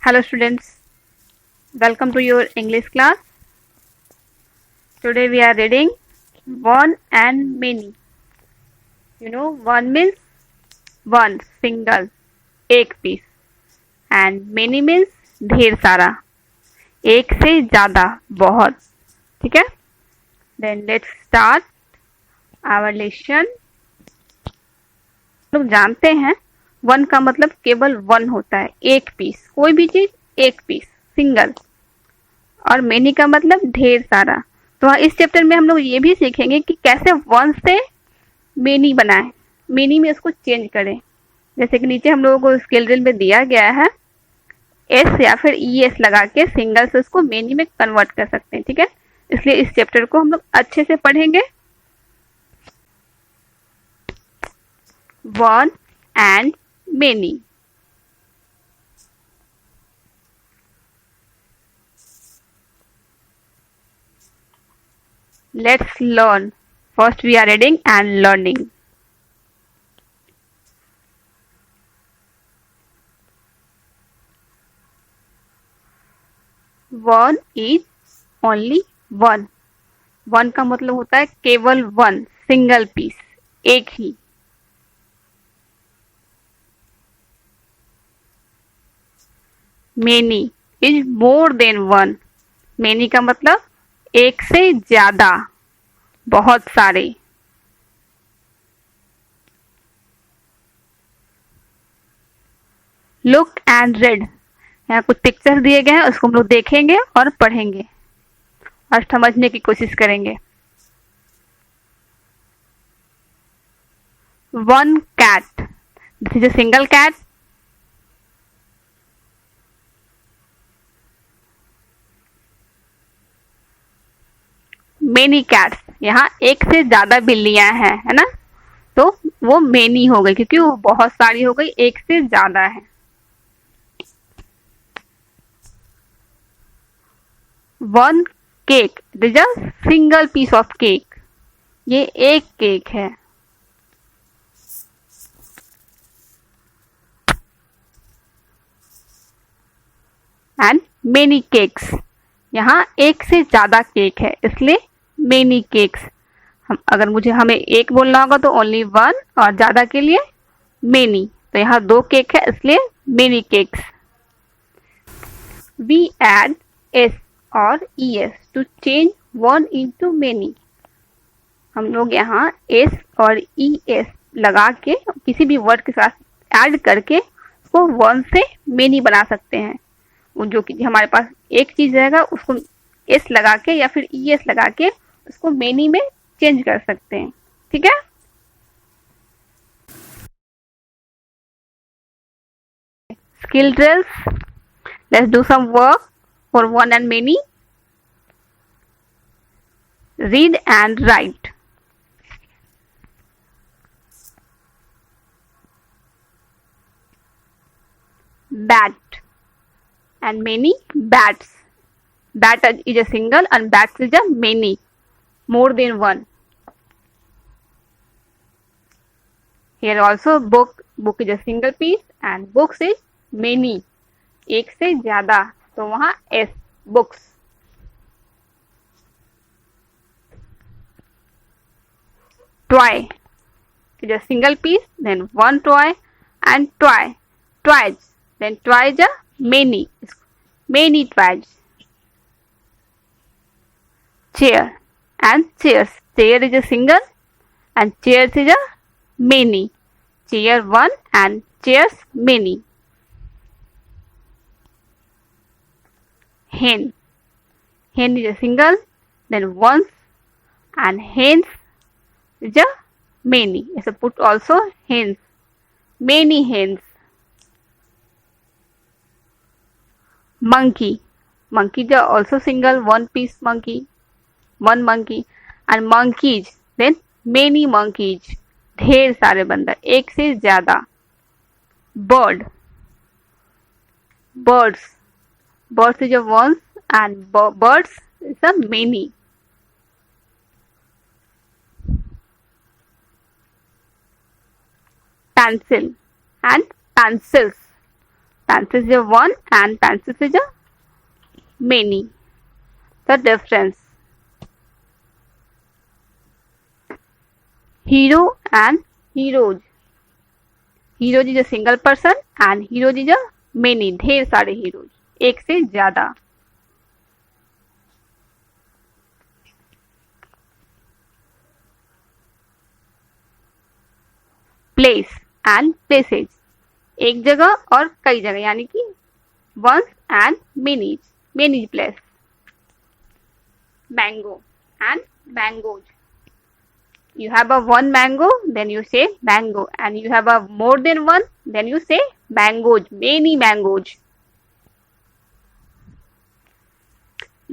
Hello students, welcome to your English class. Today we are reading one and many. One means one, single, एक piece, and many means ढेर सारा, एक से ज़्यादा, बहुत. ठीक है? Then let's start our lesson. लोग जानते हैं वन का मतलब केवल वन होता है, एक पीस, कोई भी चीज एक पीस, सिंगल. और मेनी का मतलब ढेर सारा. तो इस चैप्टर में हम लोग ये भी सीखेंगे कि कैसे वन से मेनी बनाएं, मेनी में इसको चेंज करें. जैसे कि नीचे हम लोगों को स्केल ड्रिल में दिया गया है, एस या फिर ई एस लगा के सिंगल से उसको मेनी में कन्वर्ट कर सकते हैं. ठीक है, इसलिए इस चैप्टर को हम लोग अच्छे से पढ़ेंगे. One and many. Let's learn. First we are reading and learning. One is only one. One का मतलब होता है केवल वन, सिंगल पीस, एक ही. Many is more than one. Many का मतलब एक से ज्यादा, बहुत सारे. Look and read. यहाँ कुछ पिक्चर दिए गए हैं, उसको हम लोग देखेंगे और पढ़ेंगे और समझने की कोशिश करेंगे. One cat, this is a single cat. Many cats, यहाँ एक से ज्यादा बिल्लियां हैं, है ना, तो वो मेनी हो गई क्योंकि वो बहुत सारी हो गई, एक से ज्यादा है. One cake, this is a single piece of cake. ये एक केक है. एंड मेनी केक्स, यहाँ एक से ज्यादा केक है, इसलिए मेनी केक्स. हमें एक बोलना होगा तो ओनली वन, और ज्यादा के लिए मेनी. तो यहाँ दो केक है, इसलिए many cakes. We add S और E S to change one into many. हम लोग यहाँ एस और ई एस लगा के किसी भी वर्ड के साथ ऐड करके उसको वन से मेनी बना सकते हैं. जो कि हमारे पास एक चीज रहेगा उसको एस लगा के या फिर ई एस लगा के उसको मेनी में चेंज कर सकते हैं. ठीक है, skill drills. Let's do some work for one and many. Read and write. Bat and many bats. Bat is a single and bats is a many, more than one. Here also book is a single piece and books is many, एक से ज्यादा, तो वहां s, books. Toy is a single piece, then one toy, and toys, then toy is a many toys. Chair and chairs. Chair is a single and chairs is a many. Chair one and chairs many. Hen is a single, then ones, and hens is a many. So put also hens, many hens. Monkey is also single, one piece monkey, one monkey. And monkeys, then many monkeys, ढेर सारे बंदर, एक से ज्यादा. Birds is a ones and birds is a many. Pencil and pencils. Pencil is a one and pencil is a many. The difference. Hero and heroes. Heroes is a single person and heroes is a many. ढेर सारे heroes. एक से ज्यादा. Place and places. एक जगह और कई जगह यानी कि once and many. Many place. Mango and mangoes. You have a one mango, then you say mango, and you have a more than one, then you say mangoes, many mangoes.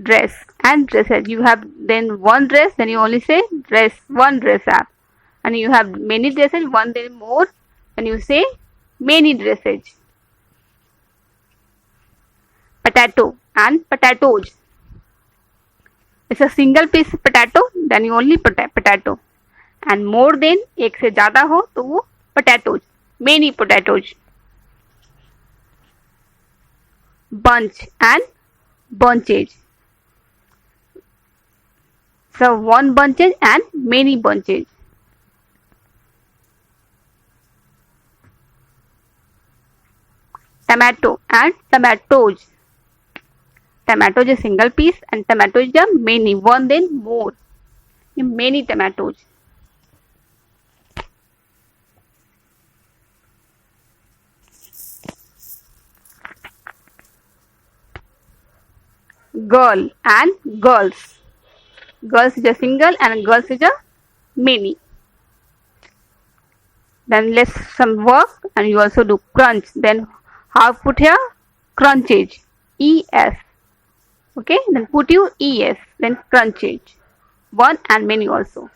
Dress and dresses. You have then one dress, then you only say dress, one dress up. And you have many dresses, one then more, then you say many dresses. Potato and potatoes. It's a single piece potato, then you only potato. And more than एक से ज़्यादा हो तो वो potatoes, many potatoes. Bunch and bunches. So one bunches and many bunches. Tomato and tomatoes. Tomato is a single piece and tomato is a many, one then more. Many tomatoes. Girl and girls. Girls is a single and girls is a many. Then let's some work and you also do crunch. Then how put here? Crunches. ES. Okay, then put you ES. Then crunches. One and many also.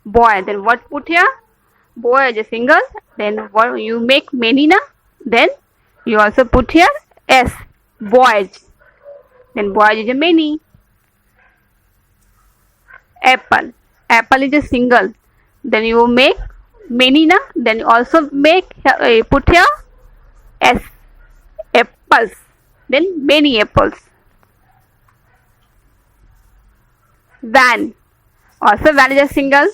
Boy. Then what put here? Boy is a single. Then what you make many na? Then you also put here S. Boys. Then boys is a many. Apple. Apple is a single. Then you make many na. Then you also make put here S. Apples. Then many apples. Van. Also van is a single.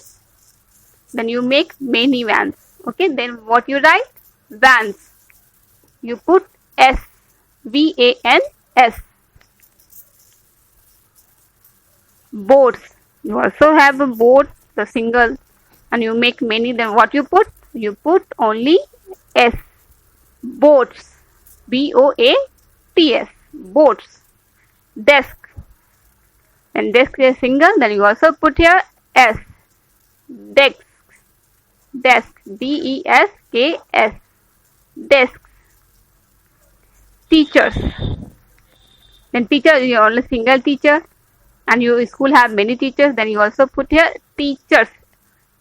Then you make many vans. Okay. Then what you write? Vans. You put S. VANS. Boats. You also have a boat, the single, and you make many. Then what you put? You put only S. Boats. BOATS. Boats. Desk. And desk is a single. Then you also put here S. Desk. Desk. DESKS. Desk. Teachers. Then teacher, you are only single teacher. And your school have many teachers, then you also put here teachers.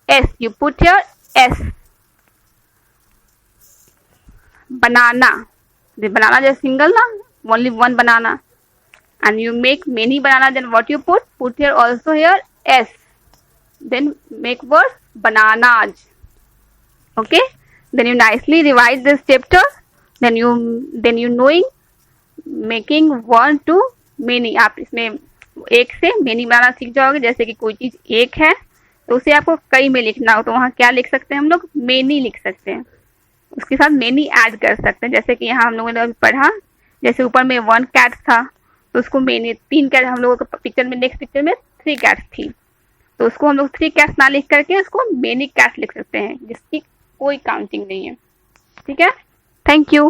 S. You put here S. Banana. The banana is single na, only one banana. And you make many banana, then what you put? Put here also here S. Then make word bananas. Okay. Then you nicely revise this chapter. Then you knowing making one to many. आप इसमें एक से many बनाना सीख जाओगे. जैसे कि कोई चीज एक है तो उसे आपको कई में लिखना हो तो वहाँ क्या लिख सकते हैं हम लोग? मेनी लिख सकते हैं. उसके साथ मेनी ऐड कर सकते हैं. जैसे कि यहाँ हम लोगों ने अभी पढ़ा, जैसे ऊपर में 1 कैट था तो उसको मेनी 3 कैट हम लोगों को पिक्चर में, नेक्स्ट पिक्चर में 3 कैट्स थी तो उसको हम लोग 3 कैट्स ना लिख करके उसको मेनी कैट्स लिख सकते हैं जिसकी कोई काउंटिंग नहीं है. ठीक है. Thank you.